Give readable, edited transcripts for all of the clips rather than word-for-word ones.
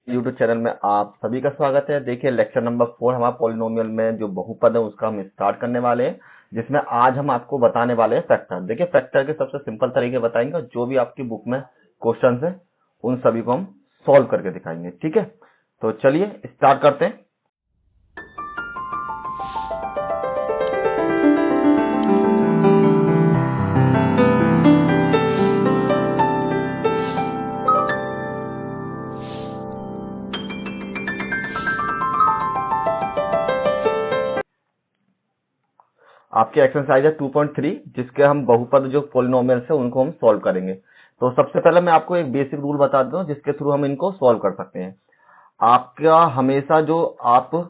YouTube channel में आप सभी का स्वागत है। देखिए लेक्चर नंबर 4 हमारा पॉलिनोमियल में जो बहुपद है उसका हम स्टार्ट करने वाले हैं, जिसमें आज हम आपको बताने वाले हैं फैक्टर। देखिए फैक्टर के सबसे सिंपल तरीके बताएंगे, जो भी आपकी बुक में क्वेश्चन है उन सभी को हम सॉल्व करके दिखाएंगे। ठीक है, तो चलिए स्टार्ट करते हैं। आपके एक्सरसाइज है 2.3, जिसके हम बहुपद जो पॉलिनोमियल है उनको हम सॉल्व करेंगे। तो सबसे पहले मैं आपको एक बेसिक रूल बता देता हूं जिसके थ्रू हम इनको सॉल्व कर सकते हैं। आपका हमेशा जो आपको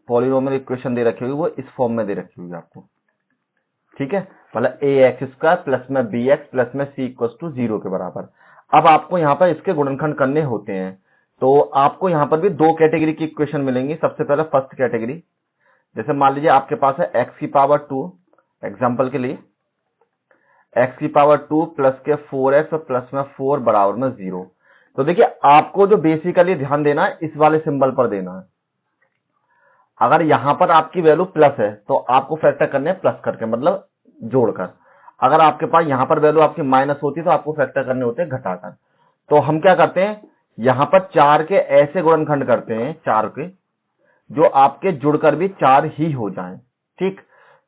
पॉलिनोमियल इक्वेशन दे रखी होगी वो इस फॉर्म में दे रखी होगी आपको। ठीक है, मतलब ए एक्स स्क्वायर प्लस में बी एक्स प्लस में सी इक्वल टू 0 के बराबर। अब आपको यहाँ पर इसके गुणनखंड करने होते हैं, तो आपको यहाँ पर भी दो कैटेगरी की इक्वेशन मिलेंगी। सबसे पहले फर्स्ट कैटेगरी, जैसे मान लीजिए आपके पास है एक्स की पावर 2, एग्जाम्पल के लिए एक्स की पावर 2 प्लस के 4x और प्लस में 4 बराबर में 0। तो देखिए आपको जो बेसिकली ध्यान देना है इस वाले सिंबल पर देना है। अगर यहां पर आपकी वैल्यू प्लस है तो आपको फैक्टर करने हैं प्लस करके, मतलब जोड़कर। अगर आपके पास यहां पर वैल्यू आपकी माइनस होती तो आपको फैक्टर करने होते हैं घटाकर। तो हम क्या करते हैं, यहां पर 4 के ऐसे गुणनखंड करते हैं, 4 के जो आपके जुड़कर भी 4 ही हो जाएं। ठीक,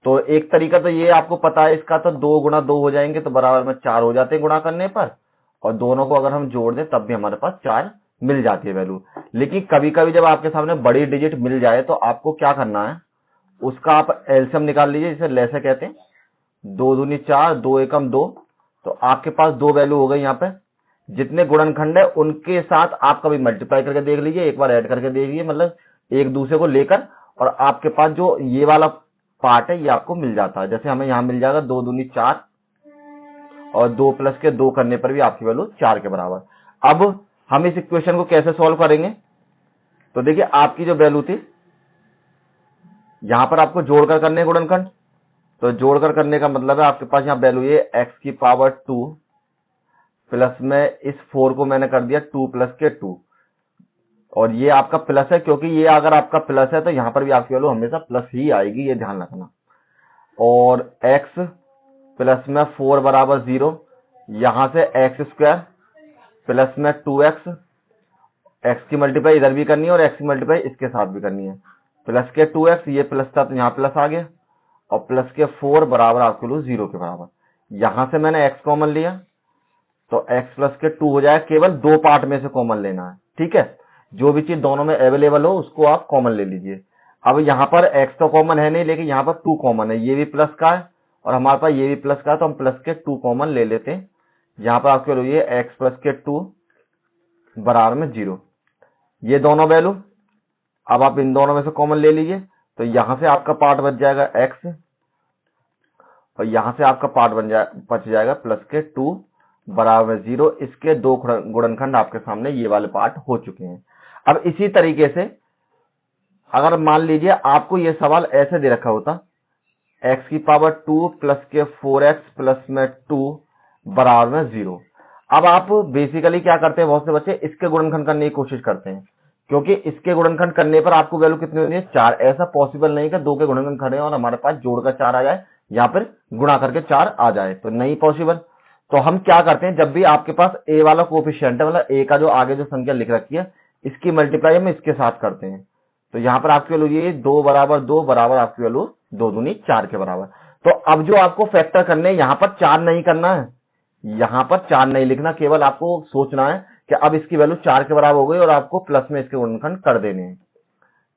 तो एक तरीका तो ये आपको पता है इसका, तो 2 गुणा 2 हो जाएंगे तो बराबर में 4 हो जाते हैं गुणा करने पर, और दोनों को अगर हम जोड़ दें तब भी हमारे पास 4 मिल जाती है वैल्यू। लेकिन कभी कभी जब आपके सामने बड़ी डिजिट मिल जाए तो आपको क्या करना है, उसका आप एलसीएम निकाल लीजिए, जिसे लैसे कहते हैं। 2 दूनी 4, 2 एकम 2, तो आपके पास दो वैल्यू हो गई। यहाँ पे जितने गुणनखंड है उनके साथ आप कभी मल्टीप्लाई करके देख लीजिए, एक बार ऐड करके देखिए, मतलब एक दूसरे को लेकर, और आपके पास जो ये वाला पार्ट है ये आपको मिल जाता है। जैसे हमें यहाँ मिल जाएगा 2 दूनी 4 और 2 प्लस के 2 करने पर भी आपकी वैल्यू 4 के बराबर। अब हम इस इक्वेशन को कैसे सॉल्व करेंगे, तो देखिए आपकी जो वैल्यू थी यहां पर आपको जोड़कर करने गुणनखंड, तो जोड़कर करने का मतलब है आपके पास यहाँ वैल्यू ये एक्स की पावर 2 प्लस में इस 4 को मैंने कर दिया 2 प्लस के 2, और ये आपका प्लस है क्योंकि ये अगर आपका प्लस है तो यहां पर भी आपकी वैल्यू हमेशा प्लस ही आएगी, ये ध्यान रखना। और x प्लस में 4 बराबर 0, यहां से एक्स स्क्वायर प्लस में 2x, x की मल्टीप्लाई इधर भी करनी है और x की मल्टीप्लाई इसके साथ भी करनी है। प्लस के 2x, ये प्लस था तो यहाँ प्लस आ गया, और प्लस के 4 बराबर आपके लिए 0 के बराबर। यहां से मैंने x कॉमन लिया तो x प्लस के 2 हो जाएगा, केवल दो पार्ट में से कॉमन लेना है। ठीक है, जो भी चीज दोनों में अवेलेबल हो उसको आप कॉमन ले लीजिए। अब यहाँ पर x तो कॉमन है नहीं, लेकिन यहाँ पर 2 कॉमन है, ये भी प्लस का है और हमारे पास ये भी प्लस का है, तो हम प्लस के 2 कॉमन ले लेते हैं। यहाँ पर आपके लिए x प्लस के 2 बराबर में 0, ये दोनों वैल्यू अब आप इन दोनों में से कॉमन ले लीजिए, तो यहां से आपका पार्ट बच जाएगा x, और यहां से आपका पार्ट बच जाएगा प्लस के 2 बराबर 0। इसके दो गुणनखंड आपके सामने ये वाले पार्ट हो चुके हैं। अब इसी तरीके से अगर मान लीजिए आपको ये सवाल ऐसे दे रखा होता, x की पावर 2 प्लस के 4x प्लस में 2 बराबर में 0। अब आप बेसिकली क्या करते हैं, बहुत से बच्चे इसके गुणनखंड करने की कोशिश करते हैं, क्योंकि इसके गुणनखंड करने पर आपको वैल्यू कितनी होती है, 4। ऐसा पॉसिबल नहीं कि दो के गुणनखंड खड़े और हमारे पास जोड़कर 4 आ जाए, यहाँ पर गुणा करके 4 आ जाए, तो नहीं पॉसिबल। तो हम क्या करते हैं, जब भी आपके पास a वाला कोएफिशिएंट है, मतलब a का जो आगे जो संख्या लिख रखी है, इसकी मल्टीप्लाई हम इसके साथ करते हैं, तो यहाँ पर आपकी वैल्यू ये 2 बराबर 2 बराबर आपकी वैल्यू 2 दूनी 4 के बराबर। तो अब जो आपको फैक्टर करने, यहाँ पर 4 नहीं करना है, यहाँ पर 4 नहीं लिखना, केवल आपको सोचना है कि अब इसकी वैल्यू 4 के बराबर हो गई और आपको प्लस में इसके गुणनखंड कर देने हैं।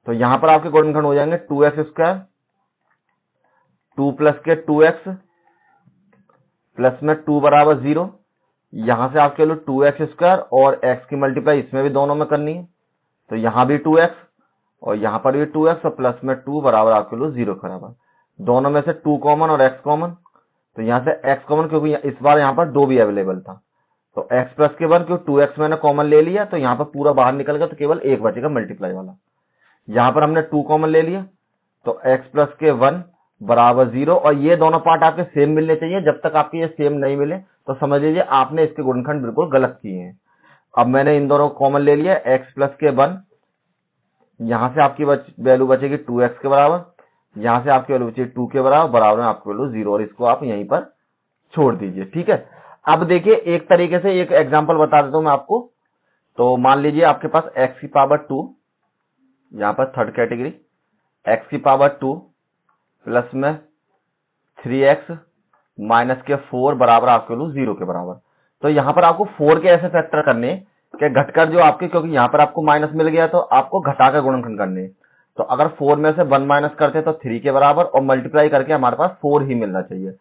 तो यहाँ पर आपके गुणनखंड हो जाएंगे 2x स्क्वायर 2 प्लस के 2x प्लस में 2 बराबर 0, यहां से आपके लिए 2x स्क्वायर और x की मल्टीप्लाई इसमें भी दोनों में करनी है, तो यहां भी 2x और यहां पर भी 2x और प्लस में 2 बराबर आपके लिए 0 के बराबर। दोनों में से 2 कॉमन और x कॉमन, तो यहां से x कॉमन, क्योंकि इस बार यहां पर 2 भी अवेलेबल था, तो x प्लस के 1, क्योंकि 2x मैंने कॉमन ले लिया तो यहां पर पूरा बाहर निकल गया, तो केवल एक बचेगा मल्टीप्लाई वाला। यहां पर हमने 2 कॉमन ले लिया तो x प्लस के 1 बराबर 0, और ये दोनों पार्ट आपके सेम मिलने चाहिए। जब तक आपके ये सेम नहीं मिले तो समझ लीजिए आपने इसके गुणनखंड बिल्कुल गलत किए हैं। अब मैंने इन दोनों को कॉमन ले लिया, x प्लस के 1, यहां से आपकी वैल्यू बचेगी 2x के बराबर, यहां से आपकी वैल्यू बचेगी 2 के बराबर, बराबर में आपकी वैल्यू 0, और इसको आप यहीं पर छोड़ दीजिए। ठीक है, अब देखिए एक तरीके से एक एग्जांपल बता देता हूं मैं आपको। तो मान लीजिए आपके पास x की पावर 2, यहां पर थर्ड कैटेगरी, x की पावर 2 प्लस में 3x माइनस के 4 बराबर आपके वैल्यू 0 के बराबर। तो यहां पर आपको 4 के ऐसे फैक्टर करने हैं कि घटकर जो आपके, क्योंकि यहां पर आपको माइनस मिल गया तो आपको घटाकर गुणनखंड करने हैं। तो अगर 4 में से 1 माइनस करते तो 3 के बराबर, और मल्टीप्लाई करके हमारे पास 4 ही मिलना चाहिए।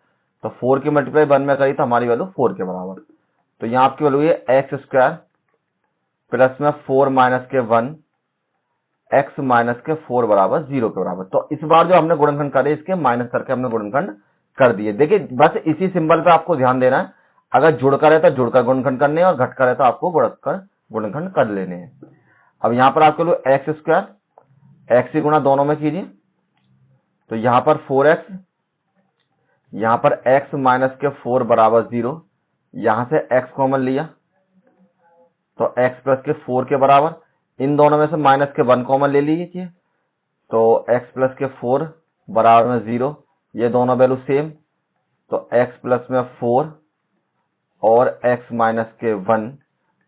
तो 4 की मल्टीप्लाई 1 में करी तो हमारी वैल्यू 4 के बराबर। तो यहाँ आपकी वैल्यू है एक्स स्क्वायर प्लस में 4 माइनस के 1 एक्स माइनस के 4 बराबर 0 के बराबर। तो इस बार जो हमने गुणनखंड करे इसके माइनस करके हमने गुणनखंड कर दिए। देखिए बस इसी सिंबल पे आपको ध्यान देना है, अगर जुड़कर है तो जुड़कर गुणनखंड करने हैं, और घटकर है तो आपको बढ़कर गुणनखंड कर लेने हैं। अब यहां पर आपके लिए एक्स स्क्वायर, एक्स ही गुणा दोनों में कीजिए, तो यहां पर 4x, यहां पर x माइनस के 4 बराबर 0, यहां से x कॉमन लिया तो x प्लस के 4 के बराबर, इन दोनों में से माइनस के 1 कॉमन ले लीजिए, तो x प्लस के 4 बराबर में 0, ये दोनों वैल्यू सेम, तो x प्लस में 4 और x माइनस के 1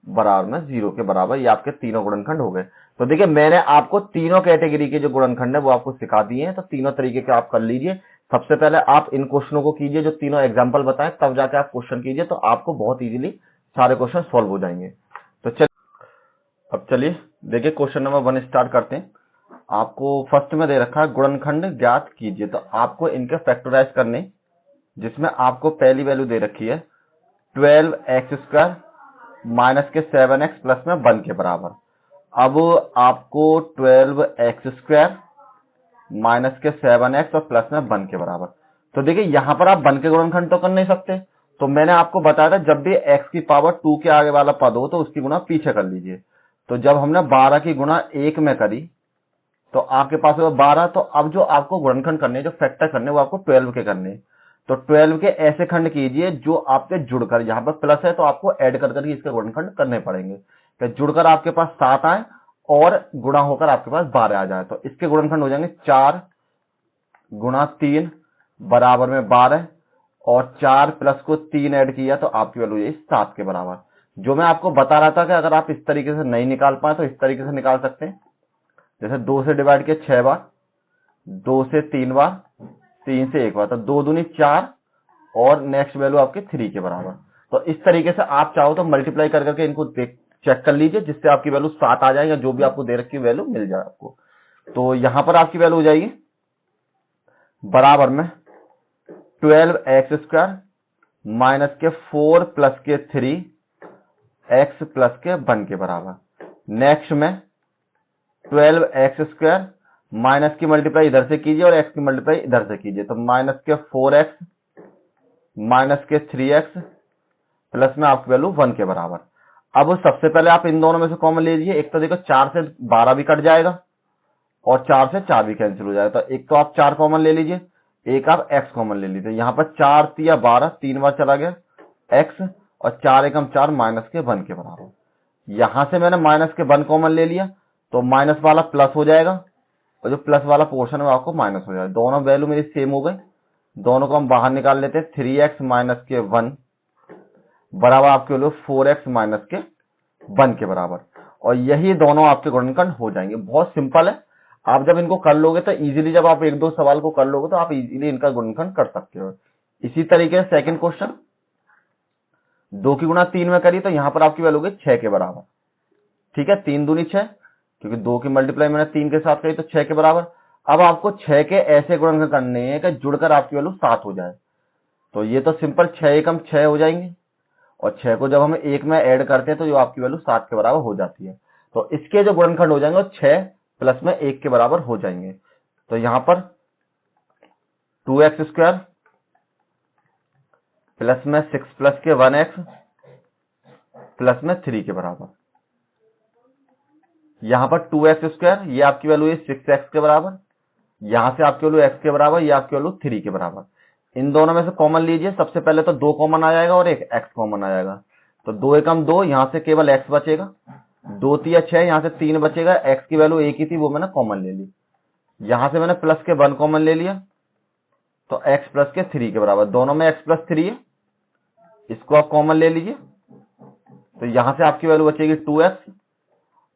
बराबर में 0 के बराबर, ये आपके तीनों गुणनखंड हो गए। तो देखिए मैंने आपको तीनों कैटेगरी के जो गुणनखंड है वो आपको सिखा दिए हैं, तो तीनों तरीके के आप कर लीजिए। सबसे पहले आप इन क्वेश्चनों को कीजिए जो तीनों एग्जांपल बताएं, तब जाके आप क्वेश्चन कीजिए, तो आपको बहुत इजीली सारे क्वेश्चन सॉल्व हो जाएंगे। तो अब चलिए देखिए क्वेश्चन नंबर 1 स्टार्ट करते हैं। आपको फर्स्ट में दे रखा है गुणनखंड ज्ञात कीजिए, तो आपको इनके फैक्टराइज करने, जिसमें आपको पहली वैल्यू दे रखी है 12x स्क्वायर माइनस के 7x प्लस में 1 के बराबर। अब आपको 12x स्क्वायर माइनस के 7x और प्लस में 1 के बराबर। तो देखिए यहां पर आप 1 के गुणनखंड तो कर नहीं सकते, तो मैंने आपको बताया था जब भी x की पावर 2 के आगे वाला पद हो तो उसकी गुणा पीछे कर लीजिए। तो जब हमने 12 की गुणा 1 में करी तो आपके पास हुआ 12, तो अब जो आपको गुणनखंड करने, जो फैक्टर करने, वो आपको 12 के करने। तो 12 के ऐसे खंड कीजिए जो आपके जुड़कर, यहां पर प्लस है तो आपको ऐड कर करके इसके गुणनखंड करने पड़ेंगे, कि जुड़कर आपके पास 7 आए और गुणा होकर आपके पास 12 आ जाए। तो इसके गुणनखंड हो जाएंगे 4 गुणा 3 बराबर में 12, और 4 प्लस को 3 ऐड किया तो आपकी वैल्यू यही 7 के बराबर। जो मैं आपको बता रहा था कि अगर आप इस तरीके से नहीं निकाल पाए तो इस तरीके से निकाल सकते हैं, जैसे 2 से डिवाइड किया 6 बार, 2 से 3 बार, 3 से 1 बार, तो 2 दूनी 4, और नेक्स्ट वैल्यू आपके 3 के बराबर। तो इस तरीके से आप चाहो तो मल्टीप्लाई कर करके इनको चेक कर लीजिए, जिससे आपकी वैल्यू 7 आ जाएगा, जो भी आपको दे रखी वैल्यू मिल जाए आपको। तो यहां पर आपकी वैल्यू हो जाएगी बराबर में 12x स्क्वायर माइनस के 4 प्लस के 3 x प्लस के 1 के बराबर। नेक्स्ट में 12x स्क्वायर माइनस की मल्टीप्लाई इधर से कीजिए और x की मल्टीप्लाई इधर से कीजिए, तो माइनस के 4x माइनस के 3x प्लस में आपकी वैल्यू 1 के बराबर। अब सबसे पहले आप इन दोनों में से कॉमन ले लीजिए, एक तो देखो 4 से 12 भी कट जाएगा और 4 से 4 भी कैंसिल हो जाएगा, तो एक तो आप 4 कॉमन ले लीजिए, एक आप x कॉमन ले लीजिए। यहाँ पर 4 तिया 12, 3 बार चला गया x, और 4 एकम 4 माइनस के 1 के बराबर। यहां से मैंने माइनस के 1 कॉमन ले लिया, तो माइनस वाला प्लस हो जाएगा और जो प्लस वाला पोर्शन है वो आपको माइनस हो जाएगा। दोनों वैल्यू मेरी सेम हो गई, दोनों को हम बाहर निकाल लेते हैं। 3x माइनस के 1 बराबर आपके वैल्यू 4x माइनस के 1 के बराबर, और यही दोनों आपके गुणनखंड हो जाएंगे। बहुत सिंपल है, आप जब इनको कर लोगे तो इजीली, जब आप एक दो सवाल को कर लोगे तो आप इजीली इनका गुणनखंड कर सकते हो। इसी तरीके से सेकंड क्वेश्चन, 2 की गुणा 3 में करी तो यहां पर आपकी वैल्यू होगी 6 के बराबर। ठीक है, 3 दूनी 6, क्योंकि 2 की मल्टीप्लाई मैंने 3 के साथ करी तो 6 के बराबर। अब आपको 6 के ऐसे गुणनखंड करने हैं कि जुड़कर आपकी वैल्यू 7 हो जाए। तो ये तो सिंपल 6 एकम 6 हो जाएंगे, और 6 को जब हम 1 में ऐड करते हैं तो जो आपकी वैल्यू 7 के बराबर हो जाती है। तो इसके जो गुणनखंड हो जाएंगे वो 6 प्लस में 1 के बराबर हो जाएंगे। तो यहां पर 2x स्क्वायर प्लस में 6 प्लस के 1x प्लस में 3 के बराबर। यहां पर 2x स्क्वायर, ये आपकी वैल्यू है 6x के बराबर, यहां से आपकी वैल्यू x के बराबर, ये आपकी वैल्यू 3 के बराबर। इन दोनों में से कॉमन लीजिए, सबसे पहले तो 2 कॉमन आ जाएगा और एक x कॉमन आ जाएगा, तो 2 एकम 2, यहां से केवल x बचेगा, 2 तिया 6, यहां से 3 बचेगा, x की वैल्यू एक ही थी वो मैंने कॉमन ले ली, यहां से मैंने प्लस के 1 कॉमन ले लिया, तो x प्लस के 3 के बराबर, दोनों में x प्लस 3 है, इसको आप कॉमन ले लीजिए, तो यहां से आपकी वैल्यू बचेगी 2x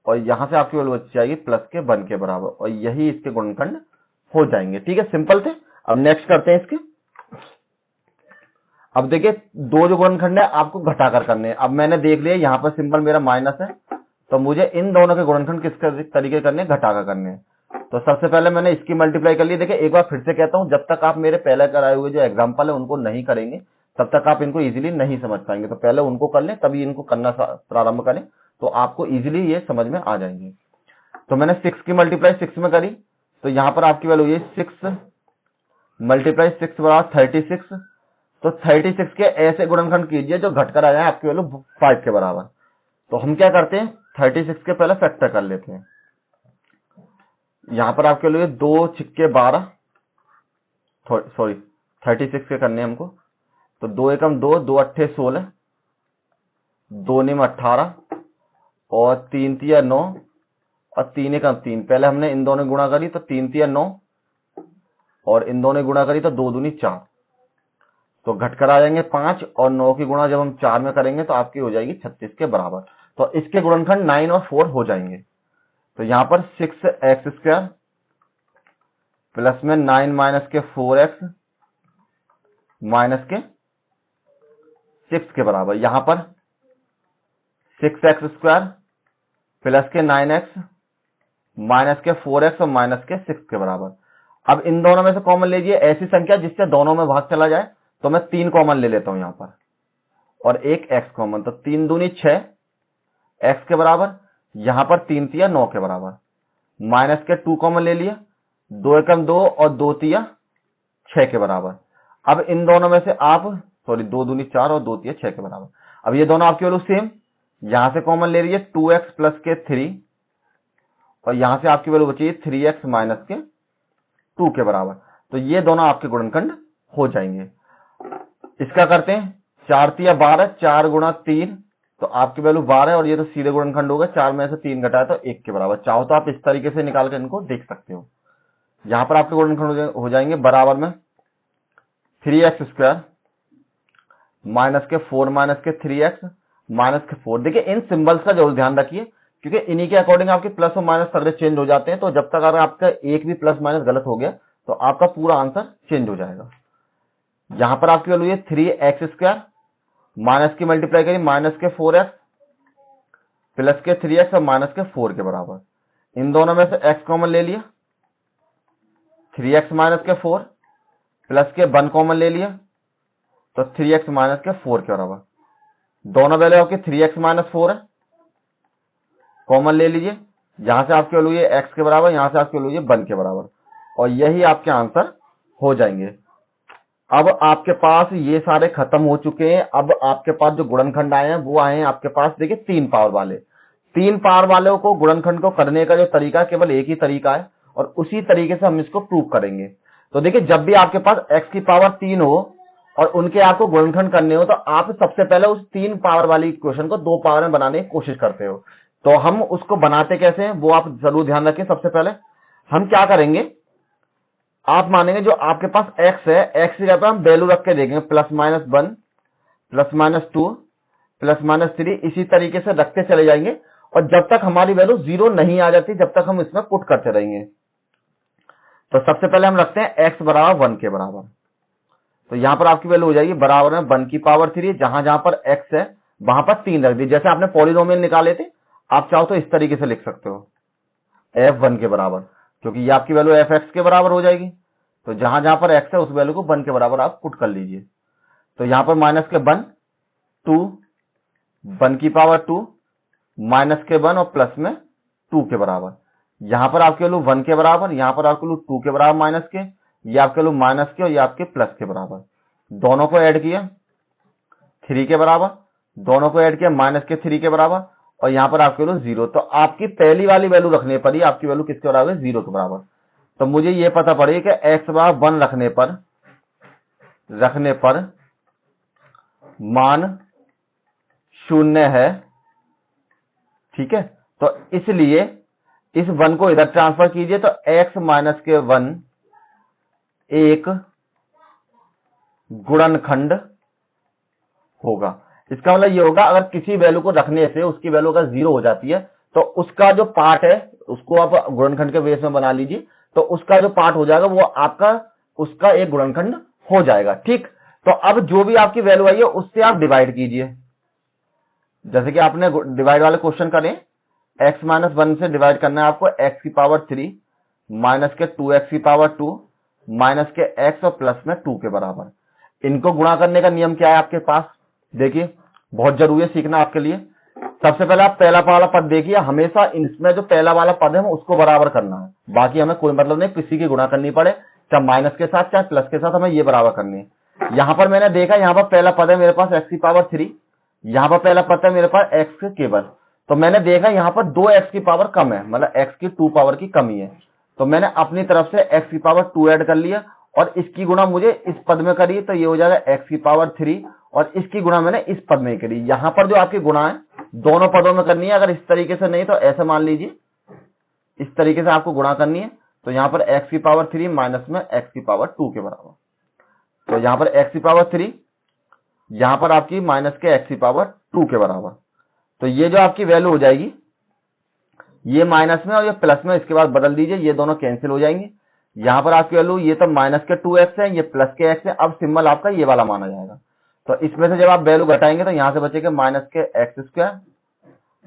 और यहां से आपकी वैल्यू बच जाएगी प्लस के 1 के बराबर, और यही इसके गुणनखंड हो जाएंगे। ठीक है, सिंपल थे। अब नेक्स्ट करते हैं इसके। अब देखिए दो जो गुणनखंड है आपको घटाकर करने हैं। अब मैंने देख लिया यहाँ पर सिंबल मेरा माइनस है, तो मुझे इन दोनों के गुणनखंड किस तरीके करने हैं, घटाकर करने हैं। तो सबसे पहले मैंने इसकी मल्टीप्लाई कर ली। देखिए एक बार फिर से कहता हूं, जब तक आप मेरे पहले कराए हुए जो एग्जाम्पल है उनको नहीं करेंगे तब तक आप इनको इजीली नहीं समझ पाएंगे। तो पहले उनको कर लें तभी इनको करना प्रारंभ करें, तो आपको इजीली ये समझ में आ जाएंगे। तो मैंने 6 की मल्टीप्लाई 6 में करी, तो यहां पर आपकी वैल्यू ये 6 मल्टीप्लाई 6 बराबर 36। तो 36 के ऐसे गुणनखंड कीजिए जो घटकर आ जाए आपकी वैल्यू 5 के बराबर। तो हम क्या करते हैं, 36 के पहले फैक्टर कर लेते हैं। यहां पर आपके लिए 2 छिक्के 12, सॉरी 36 के करने हमको, तो 2 एकम 2, 2 अट्ठे 16, 2 निम 18 और 3 तिया 9 और 3 एकम 3। पहले हमने इन दोनों गुणा करी तो 3 तिया 9 और इन दोनों गुणा करी तो 2 दूनी 4, तो घटकर आ जाएंगे 5 और 9 की गुणा जब हम 4 में करेंगे तो आपकी हो जाएगी 36 के बराबर। तो इसके गुणनखंड 9 और 4 हो जाएंगे। तो यहां पर 6x² प्लस में 9 माइनस के 4x माइनस के 6 के बराबर, यहां पर 6x² प्लस के 9x माइनस के 4x और माइनस के 6 के बराबर। अब इन दोनों में से कॉमन लीजिए ऐसी संख्या जिससे दोनों में भाग चला जाए, तो मैं 3 कॉमन ले लेता हूं यहां पर और एक x कॉमन, तो 3 दूनी 6 x के बराबर, यहां पर 3 तिया 9 के बराबर, माइनस के 2 कॉमन ले लिया, 2 एकम 2 और 2 तिया 6 के बराबर। अब इन दोनों में से आप 2 दूनी 4 और 2 तिया 6 के बराबर। अब ये दोनों आपकी वैल्यू सेम, यहां से कॉमन ले लीजिए 2x प्लस के 3 और यहां से आपकी वैल्यू बची 3x माइनस के 2 के बराबर। तो ये दोनों आपके गुणनखंड हो जाएंगे। इसका करते हैं 4 तिया 12, 4 गुणा 3, तो आपकी वैल्यू 12 और ये तो सीधे गुणनखंड होगा, 4 में से 3 घटाए तो 1 के बराबर। चाहो तो आप इस तरीके से निकाल कर इनको देख सकते हो। यहां पर आपके गुणनखंड हो जाएंगे बराबर में 3x² माइनस के 4 माइनस के 3x माइनस के 4। देखिए इन सिंबल्स का जरूर ध्यान रखिए क्योंकि इन्हीं के अकॉर्डिंग आपके प्लस और माइनस सगळे चेंज हो जाते हैं। तो जब तक अगर आपका एक भी प्लस माइनस गलत हो गया तो आपका पूरा आंसर चेंज हो जाएगा। यहां पर आपकी वैल्यू है 3x² माइनस की मल्टीप्लाई करी माइनस के 4x प्लस के 3x और माइनस के 4 के बराबर। इन दोनों में से x कॉमन ले लिया, 3x माइनस के 4 प्लस के 1 कॉमन ले लिया, तो 3x माइनस के 4 के बराबर। दोनों वैल्यू आपकी 3x माइनस 4 है, कॉमन ले लीजिए, यहां से आपकी वैल्यू ये x के बराबर, यहां से आपकी वैल्यू ये 1 के बराबर, और यही आपके आंसर हो जाएंगे। अब आपके पास ये सारे खत्म हो चुके हैं। अब आपके पास जो गुणनखंड आए हैं वो आए हैं आपके पास, देखिए 3 पावर वाले। 3 पावर वालों को गुणनखंड को करने का जो तरीका केवल एक ही तरीका है और उसी तरीके से हम इसको प्रूव करेंगे। तो देखिए जब भी आपके पास x की पावर 3 हो और उनके आपको गुणनखंड करने हो तो आप सबसे पहले उस 3 पावर वाली इक्वेशन को 2 पावर में बनाने की कोशिश करते हो। तो हम उसको बनाते कैसे हैं वो आप जरूर ध्यान रखें। सबसे पहले हम क्या करेंगे, आप मानेंगे जो आपके पास x है, x की जगह पर हम वैल्यू रख के देखेंगे plus minus 1 plus minus 2 plus minus 3, इसी तरीके से रखते चले जाएंगे और जब तक हमारी वैल्यू 0 नहीं आ जाती जब तक हम इसमें पुट करते रहेंगे। तो सबसे पहले हम रखते हैं x बराबर 1 के बराबर। तो यहां पर आपकी वैल्यू हो जाएगी बराबर में 1 की पावर 3, जहां जहां पर x है वहां पर 3 रख दी। जैसे आपने पॉलिनोमियल निकाले थे, आप चाहो तो इस तरीके से लिख सकते हो f1 के बराबर, क्योंकि ये आपकी वैल्यू fx के बराबर हो जाएगी। तो जहां जहां पर x है उस वैल्यू को 1 के बराबर आप पुट कर लीजिए। तो यहां पर माइनस के 1 2 1 की पावर 2 माइनस के 1 और प्लस में 2 के बराबर। यहां पर आपके वैल्यू 1 के बराबर, यहां पर आपके वैल्यू 2 के बराबर माइनस के, ये आपके वैल्यू माइनस के और ये आपके प्लस के बराबर। दोनों को ऐड किया 3 के बराबर, दोनों को ऐड किया माइनस के 3 के बराबर और यहां पर आपके वैल्यू 0। तो आपकी पहली वाली वैल्यू रखने पर ही आपकी वैल्यू किसके बराबर है, 0 के बराबर। तो मुझे ये पता पड़े कि x बराबर 1 रखने पर मान शून्य है, ठीक है। तो इसलिए इस 1 को इधर ट्रांसफर कीजिए, तो x माइनस के 1 एक गुणनखंड होगा। इसका मतलब ये होगा, अगर किसी वैल्यू को रखने से उसकी वैल्यू अगर 0 हो जाती है तो उसका जो पार्ट है उसको आप गुणनखंड के बेस में बना लीजिए, तो उसका जो पार्ट हो जाएगा वो आपका उसका एक गुणनखंड हो जाएगा, ठीक। तो अब जो भी आपकी वैल्यू आई है उससे आप डिवाइड कीजिए, जैसे कि आपने डिवाइड वाले क्वेश्चन करें, x माइनस 1 से डिवाइड करना है आपको x की पावर 3 माइनस के 2x की पावर 2 माइनस के x और प्लस में 2 के बराबर। इनको गुणा करने का नियम क्या है आपके पास, देखिए बहुत जरूरी है सीखना आपके लिए। सबसे पहले आप पहला वाला पद देखिए, हमेशा इसमें जो पहला वाला पद है उसको बराबर करना है, बाकी हमें कोई मतलब नहीं किसी की गुणा करनी पड़े, चाहे माइनस के साथ चाहे प्लस के साथ, हमें ये बराबर करनी है। यहां पर मैंने देखा, यहां पर पहला पद है मेरे पास x की पावर 3, यहां पर पहला पद है मेरे पास x केवल, तो मैंने देखा यहां पर 2x की पावर कम है, मतलब x की 2 पावर की कमी है, तो मैंने अपनी तरफ से x की पावर 2 ऐड कर लिया और इसकी गुणा मुझे इस पद में करी, तो ये हो जाएगा x की पावर 3 और इसकी गुणा मैंने इस पद में करी। यहां पर जो आपकी गुणा है दोनों पदों में करनी है, अगर इस तरीके से नहीं तो ऐसे मान लीजिए, इस तरीके से आपको गुणा करनी है, तो यहां पर x की पावर 3 माइनस में x की पावर 2 के बराबर, तो यहां पर x की पावर 3 यहां पर आपकी माइनस के x की पावर 2 के बराबर। तो ये जो आपकी वैल्यू हो जाएगी, ये माइनस में और ये प्लस में, इसके बाद बदल दीजिए, ये दोनों कैंसिल हो जाएंगे। यहां पर आपकी वैल्यू ये तो माइनस के 2x है, ये प्लस के x है, अब सिंबल आपका ये वाला माना जाएगा। तो इसमें से जब आप वैल्यू घटाएंगे तो यहां से बचेगा माइनस के एक्स स्क्वायर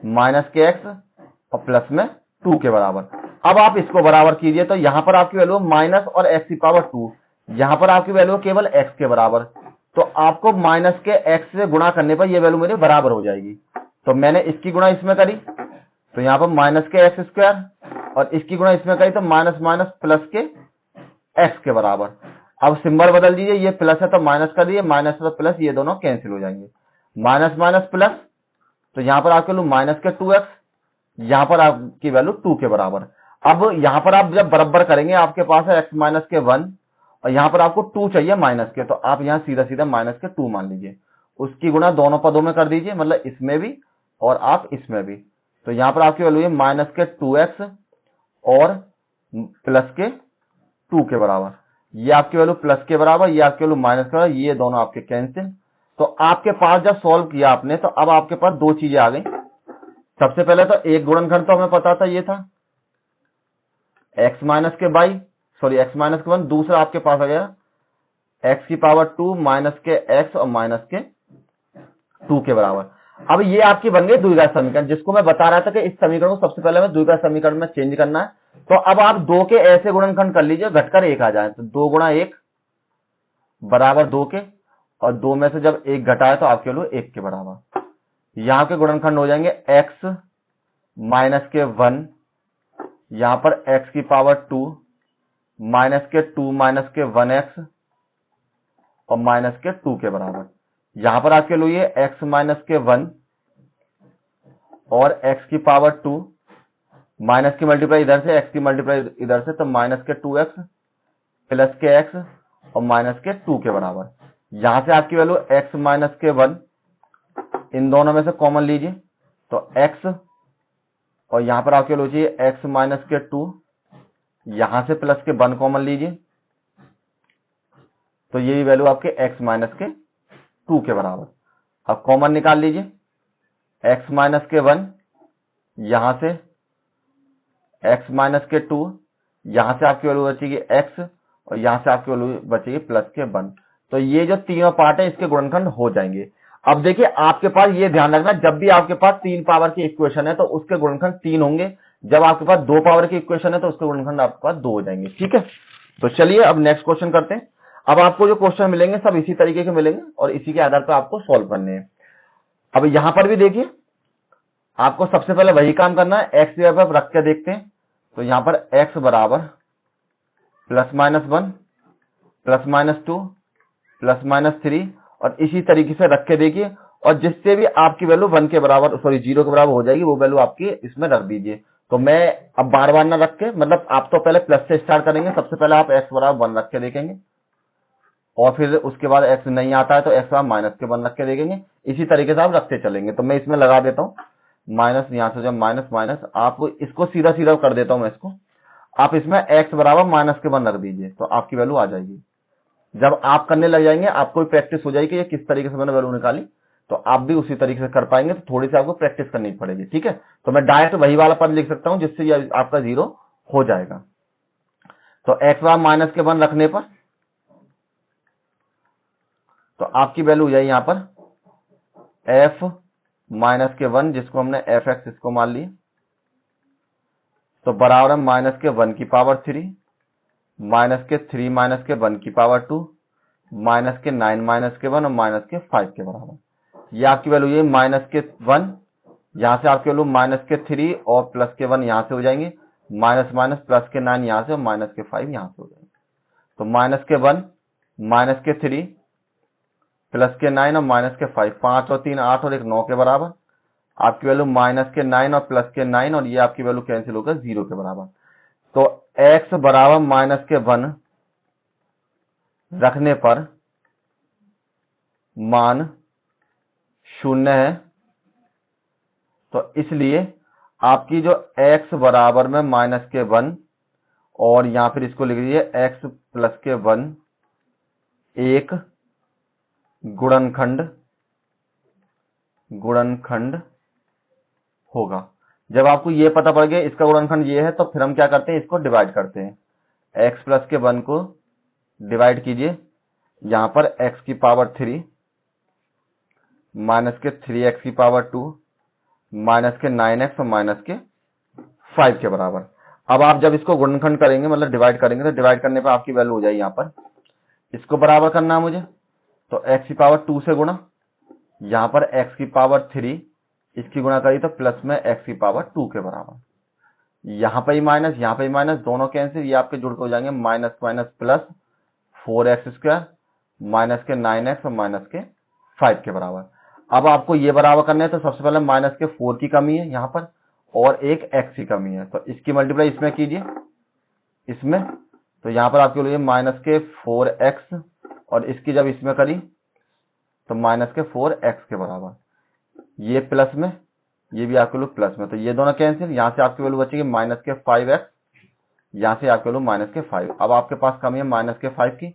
माइनस के एक्स और प्लस में 2 के बराबर। अब आप इसको बराबर कीजिए, तो यहां पर आपकी वैल्यू माइनस और एक्स की पावर 2, यहां पर आपकी वैल्यू केवल एक्स के बराबर, तो आपको माइनस के एक्स से गुणा करने पर यह वैल्यू मेरे बराबर हो जाएगी। तो मैंने इसकी गुणा इसमें करी, तो यहां पर माइनस के एक्स स्क्वायर और इसकी गुणा इसमें करी, तो माइनस माइनस प्लस के एक्स के बराबर। अब सिंबल बदल दीजिए, ये प्लस है तो माइनस कर दीजिए, माइनस और प्लस ये दोनों कैंसिल हो जाएंगे, माइनस माइनस प्लस, तो यहां पर आपके वैल्यू माइनस के 2x, यहां पर आपकी वैल्यू 2 के बराबर। अब यहां पर आप जब बराबर करेंगे, आपके पास है x माइनस के 1 और यहां पर आपको 2 चाहिए माइनस के, तो आप यहां सीधा सीधा माइनस के 2 मान लीजिए, उसकी गुणा दोनों पदों में कर दीजिए, मतलब इसमें भी और आप इसमें भी। तो यहां पर आपकी वैल्यू है माइनस के 2x और प्लस के 2 के बराबर, ये आपकी वैल्यू प्लस के बराबर, ये आपकी वैल्यू माइनस के बराबर, ये दोनों आपके कैंसिल। तो आपके पास जब सॉल्व किया आपने, तो अब आपके पास दो चीजें आ गई। सबसे पहले तो एक गुणनखंड तो हमें पता था, ये था x माइनस के बाई सॉरी x माइनस के 1, दूसरा आपके पास आ गया x की पावर 2 माइनस के x और माइनस के 2 के बराबर। अब ये आपकी बन गई द्विघात समीकरण, जिसको मैं बता रहा था कि इस समीकरण को सबसे पहले हमें द्विघात समीकरण में चेंज करना है। तो अब आप 2 के ऐसे गुणनखंड कर लीजिए घटकर 1 आ जाए, तो 2 गुणा 1 बराबर 2 के, और 2 में से जब 1 घटाए तो आपके वैल्यू 1 के बराबर। यहां के गुणनखंड हो जाएंगे x माइनस के 1, यहां पर x की पावर 2 माइनस के 2 माइनस के 1x और माइनस के 2 के बराबर। यहां पर आपके लिए x माइनस के 1 और x की पावर 2, माइनस की मल्टीप्लाई इधर से, x की मल्टीप्लाई इधर से, तो माइनस के 2x प्लस के x और माइनस के 2 के बराबर। यहां से आपकी वैल्यू x माइनस के 1, इन दोनों में से कॉमन लीजिए, तो x और यहां पर आपके वैल्यू चाहिए x माइनस के 2, यहां से प्लस के 1 कॉमन लीजिए, तो यही वैल्यू आपके x माइनस के 2 के बराबर। अब कॉमन निकाल लीजिए, x माइनस के 1, यहां से x माइनस के 2, यहां से आपकी वैल्यू बचेगी x और यहां से आपकी वैल्यू बचेगी प्लस के 1। तो ये जो तीनों पार्ट है इसके गुणनखंड हो जाएंगे। अब देखिए आपके पास ये ध्यान रखना, जब भी आपके पास 3 पावर की इक्वेशन है तो उसके गुणनखंड 3 होंगे, जब आपके पास 2 पावर की इक्वेशन है तो उसके गुणनखंड आपके पास 2 हो जाएंगे, ठीक है। तो चलिए अब नेक्स्ट क्वेश्चन करते हैं। अब आपको जो क्वेश्चन मिलेंगे सब इसी तरीके के मिलेंगे और इसी के आधार पर आपको सॉल्व करने हैं। अब यहां पर भी देखिए आपको सबसे पहले वही काम करना है, एक्स की जगह पर रख के देखते हैं। तो यहां पर x बराबर plus minus 1 plus minus 2 plus minus 3 और इसी तरीके से रख के देखिए, और जिससे भी आपकी वैल्यू 1 के बराबर सॉरी 0 के बराबर हो जाएगी वो वैल्यू आपकी इसमें रख दीजिए। तो मैं अब बार बार ना रख के, मतलब आप तो पहले प्लस से स्टार्ट करेंगे, सबसे पहले आप x बराबर 1 रख के देखेंगे और फिर उसके बाद x नहीं आता है तो x आप माइनस के 1 रख के देखेंगे। इसी तरीके से आप रखते चलेंगे। तो मैं इसमें लगा देता हूँ माइनस, यहाँ से जब माइनस माइनस, आप इसको सीधा सीधा कर देता हूँ मैं इसको, आप इसमें x बराबर माइनस के 1 रख दीजिए तो आपकी वैल्यू आ जाएगी। जब आप करने लग जाएंगे आपको प्रैक्टिस हो जाएगी ये किस तरीके से मैंने वैल्यू निकाली, तो आप भी उसी तरीके से कर पाएंगे। तो थोड़ी सी आपको प्रैक्टिस करनी पड़ेगी, ठीक है। तो मैं डायरेक्ट वही वाला पद लिख सकता हूं जिससे ये आपका 0 हो जाएगा। तो x बराबर माइनस के 1 रखने पर तो आपकी वैल्यू हो जाएगी यहाँ पर f माइनस के 1, जिसको हमने fx इसको मान लिया, तो बराबर है माइनस के 1 की पावर 3 माइनस के 3 माइनस के 1 की पावर 2 माइनस के 9 माइनस के 1 और माइनस के 5 के बराबर। ये आपकी वैल्यू ये माइनस के 1, यहां से आपकी वैल्यू माइनस के 3 और प्लस के 1 यहां से हो जाएंगे, माइनस माइनस प्लस के 9 यहां से और माइनस के 5 यहां से हो जाएंगे। तो माइनस के 1 माइनस के 3 प्लस के 9 और माइनस के 5, 5 और 3 8 और 1 9 के बराबर। आपकी वैल्यू माइनस के 9 और प्लस के 9 और ये आपकी वैल्यू कैंसिल होकर 0 के बराबर। तो x बराबर माइनस के 1 रखने पर मान 0 है। तो इसलिए आपकी जो x बराबर में माइनस के 1 और यहां फिर इसको लिख लीजिए x प्लस के 1 एक गुणनखंड होगा। जब आपको ये पता पड़ गया इसका गुणनखंड ये है तो फिर हम क्या करते हैं, इसको डिवाइड करते हैं। x प्लस के 1 को डिवाइड कीजिए, यहां पर x की पावर 3 माइनस के 3x की पावर 2 माइनस के 9x और माइनस के 5 के बराबर। अब आप जब इसको गुणनखंड करेंगे मतलब डिवाइड करेंगे तो डिवाइड करने पर आपकी वैल्यू हो जाएगी यहां पर, इसको बराबर करना है मुझे, तो x की पावर 2 से गुणा, यहां पर x की पावर 3 इसकी गुणा करी तो प्लस में x की पावर 2 के बराबर। यहां पर ही माइनस यहां पर ही माइनस, दोनों कैंसिल, ये आपके जुड़ के हो जाएंगे minus minus plus 4x² minus के 9x और माइनस के 5 के बराबर। अब आपको ये बराबर करना है तो सबसे पहले माइनस के 4 की कमी है यहां पर और एक x की कमी है, तो इसकी मल्टीप्लाई इसमें कीजिए इसमें, तो यहां पर आपके लिए माइनस के 4x और इसकी जब इसमें करी तो माइनस के 4x के बराबर, ये प्लस में ये भी आपके लोग प्लस में, तो ये दोनों कैंसिल, यहां से आपकी वैल्यू बचेगी माइनस के 5x, यहां से आपके लोग माइनस के 5। अब आपके पास कमी है माइनस के 5 की,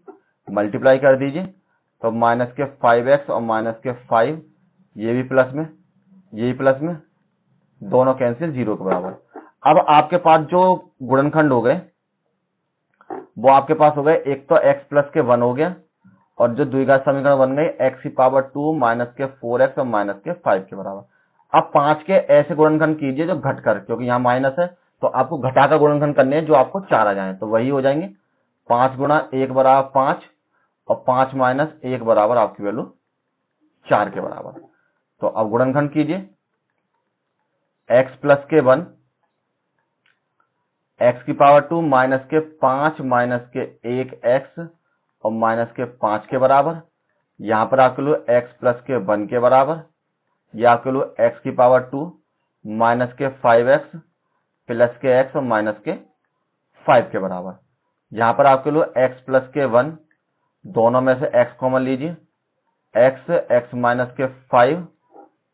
मल्टीप्लाई कर दीजिए तो माइनस के 5x और माइनस के 5, ये भी प्लस में ये भी प्लस में, दोनों कैंसिल 0 के बराबर। अब आपके पास जो गुणनखंड हो गए वो आपके पास हो गए, एक तो x प्लस के 1 हो गया और जो द्विघात समीकरण बन गए x की पावर 2 माइनस के 4x और माइनस के 5 के बराबर। अब 5 के ऐसे गुणनखंड कीजिए जो घटकर, क्योंकि यहाँ माइनस है तो आपको घटाकर गुणनखंड करने हैं जो आपको 4 आ जाए, तो वही हो जाएंगे 5 गुणा 1 बराबर 5 और 5 माइनस 1 बराबर आपकी वैल्यू 4 के बराबर। तो अब गुणनखंड कीजिए, x प्लस के 1 x की पावर 2 माइनस के 5 माइनस के 1x और माइनस के 5 के बराबर, यहां पर आपके लिए x प्लस के 1 के बराबर, यह आपके लिए x की पावर 2 माइनस के 5x प्लस के x और माइनस के 5 के बराबर। यहां पर आपके लिए x प्लस के 1, दोनों में से x कॉमन लीजिए, x माइनस के 5,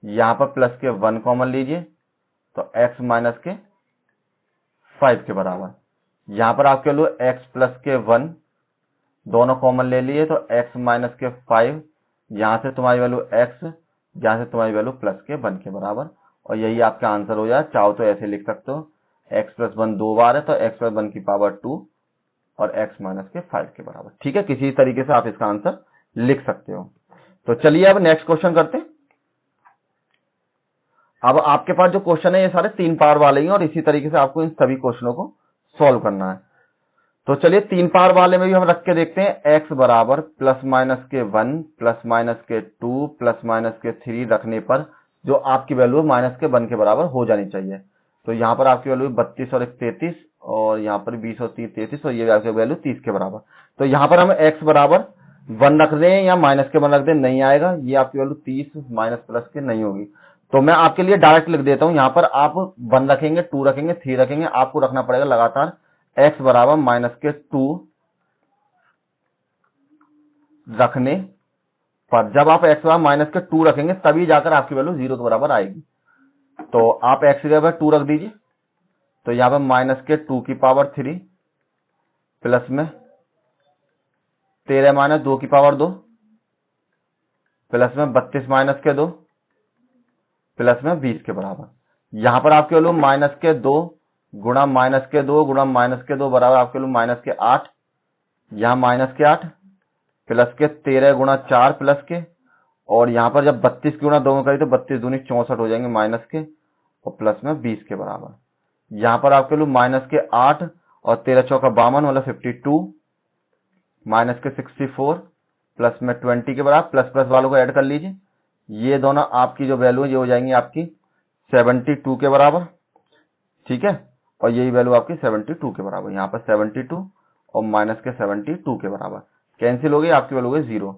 यहां पर प्लस के 1 कॉमन लीजिए तो x माइनस के 5 के बराबर। यहां पर आपके लिए x प्लस के 1, दोनों कॉमन ले लिए तो x माइनस के 5, यहां से तुम्हारी वैल्यू x, यहां से तुम्हारी वैल्यू प्लस के 1 के बराबर, और यही आपका आंसर हो जाए। चाहो तो ऐसे लिख सकते हो, x प्लस 1 2 बार है तो x प्लस 1 की पावर 2 और x माइनस के 5 के बराबर। ठीक है, किसी तरीके से आप इसका आंसर लिख सकते हो। तो चलिए अब नेक्स्ट क्वेश्चन करते हैं। अब आपके पास जो क्वेश्चन है ये सारे 3 पावर वाले ही हैं और इसी तरीके से आपको इन सभी क्वेश्चनों को सॉल्व करना है। तो चलिए 3 पावर वाले में भी हम रख के देखते हैं। x बराबर प्लस माइनस के 1 प्लस माइनस के 2 प्लस माइनस के 3 रखने पर जो आपकी वैल्यू माइनस के 1 के बराबर हो जानी चाहिए। तो यहाँ पर आपकी वैल्यू 32 और 1 33 और यहाँ पर 20 और 3 33 और ये आपकी वैल्यू 30 के बराबर। तो यहाँ पर हम x बराबर 1 रख दें या माइनस के 1 रख दें, नहीं आएगा, ये आपकी वैल्यू 30 माइनस प्लस के नहीं होगी। तो मैं आपके लिए डायरेक्ट लिख देता हूं, यहाँ पर आप 1 रखेंगे, 2 रखेंगे, 3 रखेंगे, आपको रखना पड़ेगा लगातार x बराबर माइनस के 2 रखने पर जब आप x बराबर माइनस के 2 रखेंगे तभी जाकर आपकी वैल्यू 0 के बराबर आएगी। तो आप x की जगह 2 रख दीजिए, तो यहाँ पर माइनस के 2 की पावर 3 प्लस में 13 माइनस 2 की पावर 2 प्लस में 32 माइनस के 2 प्लस में 20 के बराबर। यहाँ पर आपके वैल्यू माइनस के 2 गुणा माइनस के 2 गुणा माइनस के 2 बराबर आपके वैल्यू माइनस के 8, यहाँ माइनस के 8 प्लस के 13 गुणा 4 प्लस के, और यहाँ पर जब 32 गुणा 2 में करी तो 32 दूनी 64 हो जाएंगे माइनस के, और प्लस में 20 के बराबर। यहाँ पर आपके वैल्यू माइनस के 8 और 13 चौका 52 मतलब 52 माइनस के 64 प्लस में 20 के बराबर। प्लस प्लस वालों को ऐड कर लीजिए, ये दोनों आपकी जो वैल्यू है ये हो जाएंगी आपकी 72 के बराबर, ठीक है। और यही वैल्यू आपकी 72 के बराबर, यहाँ पर 72 और माइनस के 72 के बराबर कैंसिल हो गई, आपकी वैल्यू हो गई 0।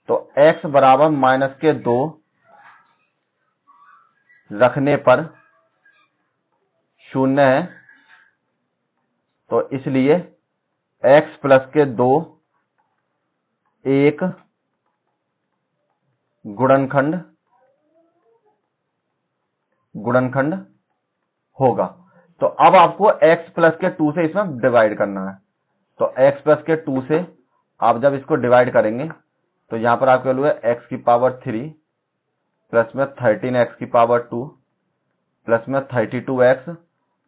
तो x बराबर माइनस के 2 रखने पर 0 है, तो इसलिए x प्लस के 2 एक गुणनखंड होगा। तो अब आपको x प्लस के 2 से इसमें डिवाइड करना है। तो x प्लस के 2 से आप जब इसको डिवाइड करेंगे तो यहां पर आपके वैल्यू है x की पावर 3 प्लस में 13x की पावर 2 प्लस में 32x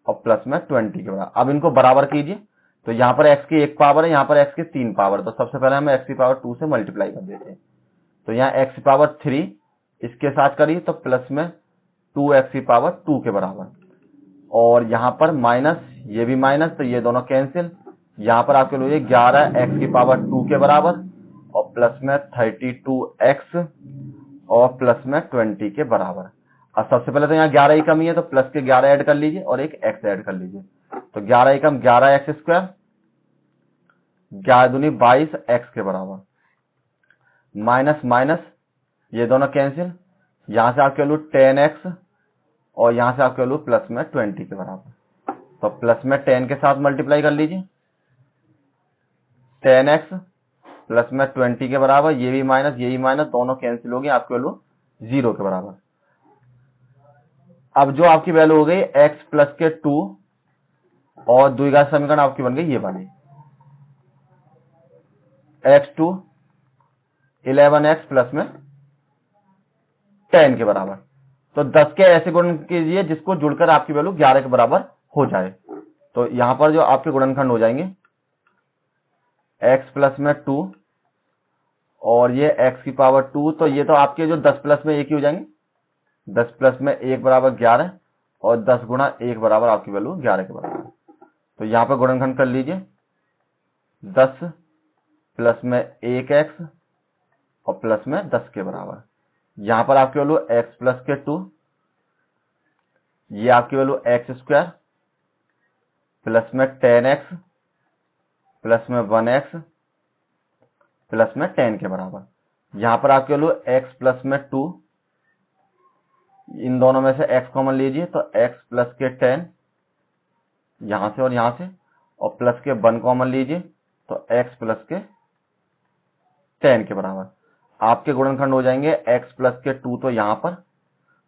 और प्लस में 20 के बराबर। अब इनको बराबर कीजिए, तो यहां पर x की 1 पावर है, यहां पर x की 3 पावर। तो सबसे पहले हम x की पावर 2 से मल्टीप्लाई कर देते हैं, तो यहाँ x की पावर 3 इसके साथ करिए तो प्लस में 2x की पावर 2 के बराबर, और यहां पर माइनस, ये भी माइनस, तो ये दोनों कैंसिल। यहां पर आपके लिए 11x की पावर 2 के बराबर और प्लस में 32x और प्लस में 20 के बराबर। अब सबसे पहले तो यहाँ 11 ही कमी है, तो प्लस के 11 ऐड कर लीजिए और एक x ऐड कर लीजिए, तो 11 ही कम 11x स्क्वायर, 11 दूनी 22x के बराबर, माइनस माइनस ये दोनों कैंसिल, यहां से आपके वैल्यू 10x और यहां से आपके वैल्यू प्लस में 20 के बराबर। तो प्लस में 10 के साथ मल्टीप्लाई कर लीजिए, 10x प्लस में 20 के बराबर, ये भी माइनस ये भी माइनस, दोनों कैंसिल हो गए, आपकी वैल्यू 0 के बराबर। अब जो आपकी वैल्यू हो गई x प्लस के 2 और द्विघात समीकरण आपकी बन गई ये वाली, x2 11x प्लस में 10 के बराबर। तो 10 के ऐसे गुणन कीजिए जिसको जुड़कर आपकी वैल्यू 11 के बराबर हो जाए। तो यहां पर जो आपके गुणनखंड हो जाएंगे x प्लस में 2 और ये x की पावर 2, तो ये तो आपके जो 10 प्लस में 1 ही हो जाएंगे, 10 प्लस में 1 बराबर 11 और 10 गुणा 1 बराबर आपकी वैल्यू 11 के बराबर। तो यहां पर गुणनखंड कर लीजिए, 10 प्लस में 1x और प्लस में 10 के बराबर। यहां पर आपकी वैल्यू x प्लस के 2, ये आपकी वैल्यू x स्क्वायर प्लस में 10x प्लस में 1x प्लस में 10 के बराबर। यहां पर आपकी वैल्यू x प्लस में 2, इन दोनों में से x कॉमन लीजिए, तो x प्लस के 10 यहां से और यहां से, और प्लस के 1 कॉमन लीजिए तो x प्लस के 10 के बराबर। आपके गुणनखंड हो जाएंगे x प्लस के 2, तो यहां पर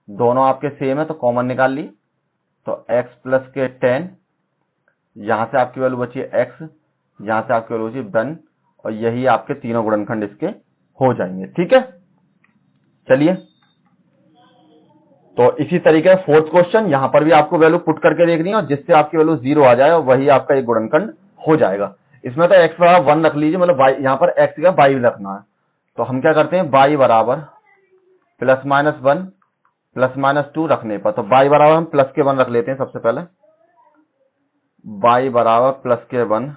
दोनों आपके सेम है तो कॉमन निकाल लिए, तो x प्लस के 10, यहां से आपकी वैल्यू बची है x, यहां से आपकी वैल्यू बची 1, और यही आपके तीनों गुणनखंड इसके हो जाएंगे, ठीक है। चलिए, तो इसी तरीके से फोर्थ क्वेश्चन, यहां पर भी आपको वैल्यू पुट करके देखनी है और जिससे आपकी वैल्यू 0 आ जाए और वही आपका एक गुणनखंड हो जाएगा। इसमें तो x बराबर 1 रख लीजिए, मतलब यहाँ पर x का y रखना है। तो हम क्या करते हैं, y बराबर प्लस माइनस 1 प्लस माइनस 2 रखने पर, तो y बराबर हम प्लस के 1 रख लेते हैं। सबसे पहले y बराबर प्लस के 1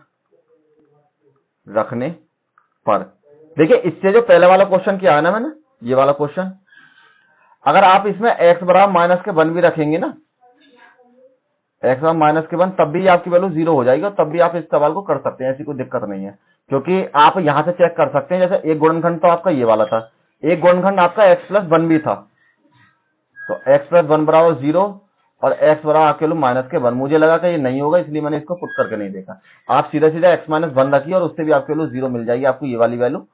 रखने पर, देखिए इससे जो पहले वाला क्वेश्चन किया है ना मैंने, ये वाला क्वेश्चन, अगर आप इसमें x बराबर माइनस के 1 भी रखेंगे ना, x बराबर माइनस के 1, तब भी आपकी वैल्यू 0 हो जाएगी और तब भी आप इस सवाल को कर सकते हैं, ऐसी कोई दिक्कत नहीं है। क्योंकि आप यहां से चेक कर सकते हैं, जैसे एक गुणनखंड तो आपका ये वाला था, एक गुणनखंड आपका x प्लस 1 भी था, तो x प्लस 1 बराबर 0 और x बराबर आपके वैल्यू माइनस के 1। मुझे लगा कि ये नहीं होगा, इसलिए मैंने इसको पुट करके नहीं देखा। आप सीधा सीधा x माइनस 1 रखिए और उससे भी आपके वैल्यू 0 मिल जाएगी आपको, ये वाली वैल्यू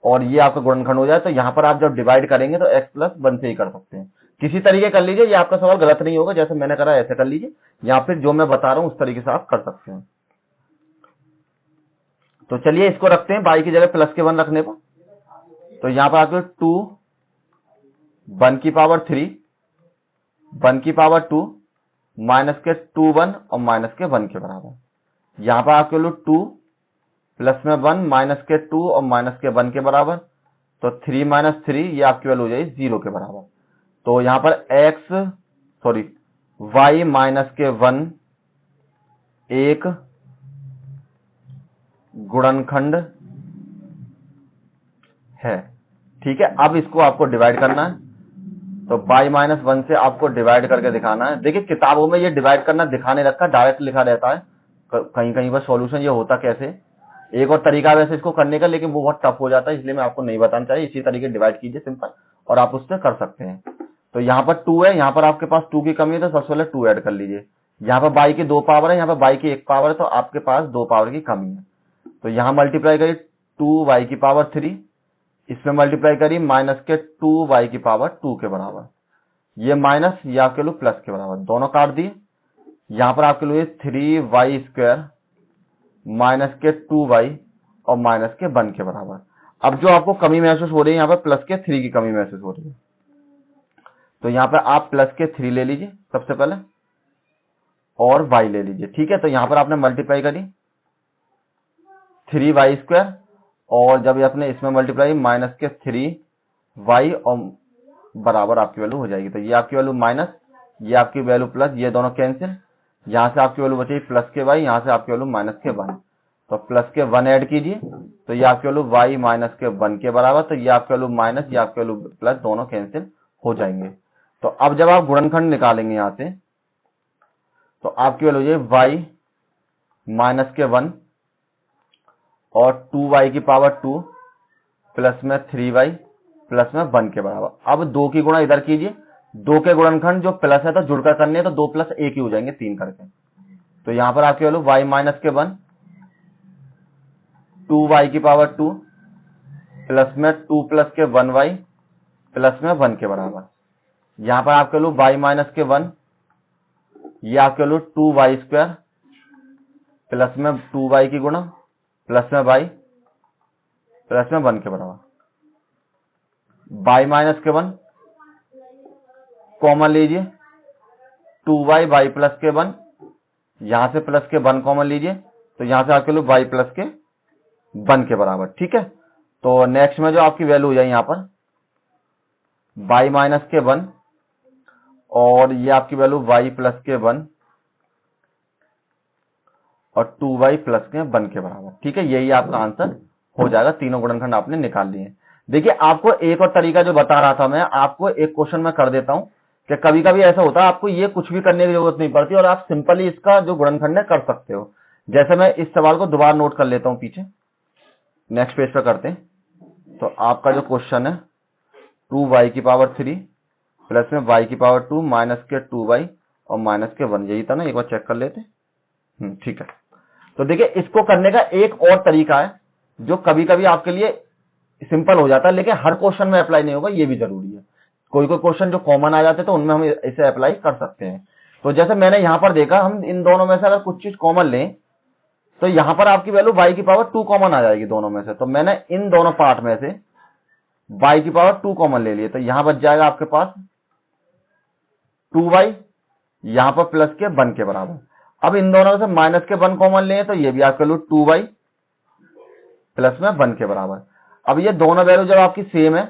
और ये आपका गुणनखंड हो जाए, तो यहाँ पर आप जब डिवाइड करेंगे तो x+1 से ही कर सकते हैं। किसी तरीके कर लीजिए, ये आपका सवाल गलत नहीं होगा, जैसे मैंने करा ऐसे कर लीजिए, या फिर जो मैं बता रहा हूं उस तरीके से आप कर सकते हैं। तो चलिए इसको रखते हैं y की जगह +1 रखने पर। तो यहाँ पर आपके 2 1 की पावर 3 1 की पावर 2 माइनस के 2 1 और माइनस के 1 के बराबर। यहाँ पर आपके लोग 2 प्लस में 1 माइनस के 2 और माइनस के 1 के बराबर। तो 3 - 3 ये आपकी वैल्यू हो जाएगी 0 के बराबर। तो यहाँ पर y माइनस के 1 एक गुणनखंड है। ठीक है, अब इसको आपको डिवाइड करना है। तो y-1 से आपको डिवाइड करके दिखाना है। देखिए किताबों में ये डिवाइड करना दिखाने रखा, डायरेक्ट लिखा रहता है, कहीं कहीं पर सॉल्यूशन ये होता कैसे, एक और तरीका वैसे इसको करने का, लेकिन वो बहुत टफ हो जाता है, इसलिए मैं आपको नहीं बताना चाहिए। इसी तरीके डिवाइड कीजिए सिंपल, और आप उससे कर सकते हैं। तो यहाँ पर 2 है, यहाँ पर आपके पास 2 की कमी है, तो सबसे पहले 2 ऐड कर लीजिए। यहाँ पर y की 2 पावर है, यहाँ पर y की 1 पावर है, तो आपके पास 2 पावर की कमी है। तो यहाँ मल्टीप्लाई करिए 2y की पावर 3, इसमें मल्टीप्लाई करिए माइनस के 2y की पावर 2 के बराबर। ये माइनस, ये आपके लोग प्लस के बराबर, दोनों काट दिए। यहाँ पर आपके लिए 3y² माइनस के 2y और माइनस के 1 के बराबर। अब जो आपको कमी महसूस हो रही है, यहाँ पर प्लस के 3 की कमी महसूस हो रही है, तो यहाँ पर आप प्लस के 3 ले लीजिए सबसे पहले, और y ले लीजिए। ठीक है, तो यहाँ पर आपने मल्टीप्लाई करी 3y², और जब आपने इसमें मल्टीप्लाई माइनस के 3y और बराबर आपकी वैल्यू हो जाएगी। तो ये आपकी वैल्यू माइनस, ये आपकी वैल्यू प्लस, ये दोनों कैंसिल, यहां से आपकी वैल्यू बचेगी प्लस के y, यहां से आपकी वैल्यू माइनस के 1। तो प्लस के 1 ऐड कीजिए, तो ये आपकी वैल्यू y माइनस के 1 के बराबर। तो ये आपकी वैल्यू माइनस, ये आपकी वैल्यू प्लस, दोनों कैंसिल हो जाएंगे। तो अब जब आप गुणनखंड निकालेंगे यहां से, तो आपकी वैल्यू हो जाएगी y माइनस के 1 और 2y की पावर 2 प्लस में 3y प्लस में 1 के बराबर। अब 2 की गुणा इधर कीजिए, 2 के गुणनखंड जो प्लस है तो जुड़कर करने है, तो 2 + 1 ही हो जाएंगे 3 करके। तो यहां पर आपकी वैल्यू y माइनस के 1 2y की पावर 2 प्लस में 2 प्लस के 1y प्लस में 1 के बराबर। यहां पर आपके वैल्यू y माइनस के 1, ये आपके वैल्यू 2y² प्लस में 2y की गुणा प्लस में y प्लस में 1 के बराबर। y माइनस के 1 कॉमन लीजिए, 2y y प्लस के 1, यहां से प्लस के 1 कॉमन लीजिए, तो यहां से आपके लोग y प्लस के 1 के बराबर। ठीक है, तो नेक्स्ट में जो आपकी वैल्यू हो जाए यहाँ पर y माइनस के 1 और ये आपकी वैल्यू y प्लस के 1 और 2y प्लस के 1 के बराबर। ठीक है, यही आपका आंसर हो जाएगा। तीनों गुणनखंड आपने निकाल लिए। देखिए आपको एक और तरीका जो बता रहा था मैं, आपको एक क्वेश्चन में कर देता हूं कि कभी कभी ऐसा होता है आपको ये कुछ भी करने की जरूरत नहीं पड़ती और आप सिंपली इसका जो गुणनखंड है कर सकते हो। जैसे मैं इस सवाल को दोबारा नोट कर लेता हूं पीछे, नेक्स्ट पेज पर करते हैं। तो आपका जो क्वेश्चन है 2y की पावर 3 प्लस में y की पावर 2 माइनस के 2y और माइनस के 1, यही था ना, एक बार चेक कर लेते। ठीक है, तो देखिए इसको करने का एक और तरीका है जो कभी कभी आपके लिए सिंपल हो जाता है, लेकिन हर क्वेश्चन में अप्लाई नहीं होगा, ये भी जरूरी है। कोई कोई क्वेश्चन जो कॉमन आ जाते हैं तो उनमें हम इसे अप्लाई कर सकते हैं। तो जैसे मैंने यहां पर देखा, हम इन दोनों में से अगर कुछ चीज कॉमन लें तो यहां पर आपकी वैल्यू y की पावर 2 कॉमन आ जाएगी दोनों में से। तो मैंने इन दोनों पार्ट में से y की पावर 2 कॉमन ले लिए, तो यहां बच जाएगा आपके पास 2y, यहां पर प्लस के 1 के बराबर। अब इन दोनों में से माइनस के 1 कॉमन लें तो ये भी आपके लिए 2y प्लस में 1 के बराबर। अब ये दोनों वैल्यू जब आपकी सेम है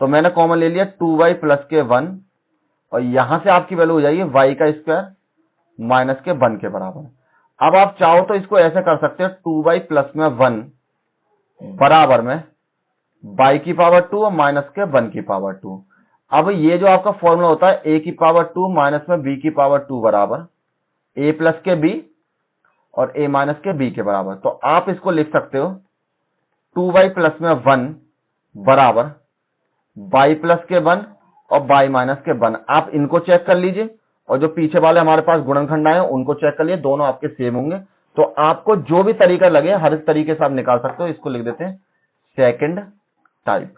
तो मैंने कॉमन ले लिया 2y प्लस के 1 और यहां से आपकी वैल्यू हो जाएगी y का स्क्वायर माइनस के 1 के बराबर। अब आप चाहो तो इसको ऐसे कर सकते हो 2y प्लस में 1 बराबर में y की पावर 2 और माइनस के 1 की पावर 2। अब ये जो आपका फॉर्मूला होता है a की पावर 2 माइनस में b की पावर 2 बराबर a प्लस के b और a माइनस के b के बराबर। तो आप इसको लिख सकते हो 2y प्लस में 1 बराबर y प्लस के 1 और y माइनस के 1। आप इनको चेक कर लीजिए और जो पीछे वाले हमारे पास गुणनखंड आए उनको चेक कर लिए, दोनों आपके सेम होंगे। तो आपको जो भी तरीका लगे हर एक तरीके से आप निकाल सकते हो। इसको लिख देते हैं सेकंड टाइप।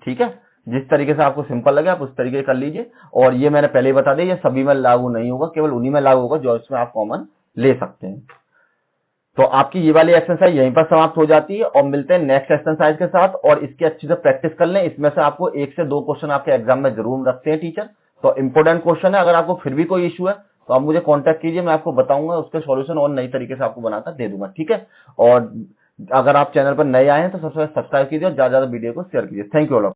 ठीक है, जिस तरीके से आपको सिंपल लगे आप उस तरीके कर लीजिए। और ये मैंने पहले ही बता दिया, ये सभी में लागू नहीं होगा, केवल उन्हीं में लागू होगा जो इसमें आप कॉमन ले सकते हैं। तो आपकी ये वाली एक्सरसाइज यहीं पर समाप्त हो जाती है और मिलते हैं नेक्स्ट एक्सरसाइज के साथ। और इसकी अच्छी से प्रैक्टिस कर लें, इसमें से आपको 1 से 2 क्वेश्चन आपके एग्जाम में जरूर रखते हैं टीचर, तो इंपॉर्टेंट क्वेश्चन है। अगर आपको फिर भी कोई इशू है तो आप मुझे कांटेक्ट कीजिए, मैं आपको बताऊंगा उसके सॉल्यूशन और नई तरीके से आपको बनाकर दे दूंगा। ठीक है, और अगर आप चैनल पर नए आए हैं तो सबसे पहले सब्सक्राइब कीजिए और ज्यादा वीडियो को शेयर कीजिए। Thank you all.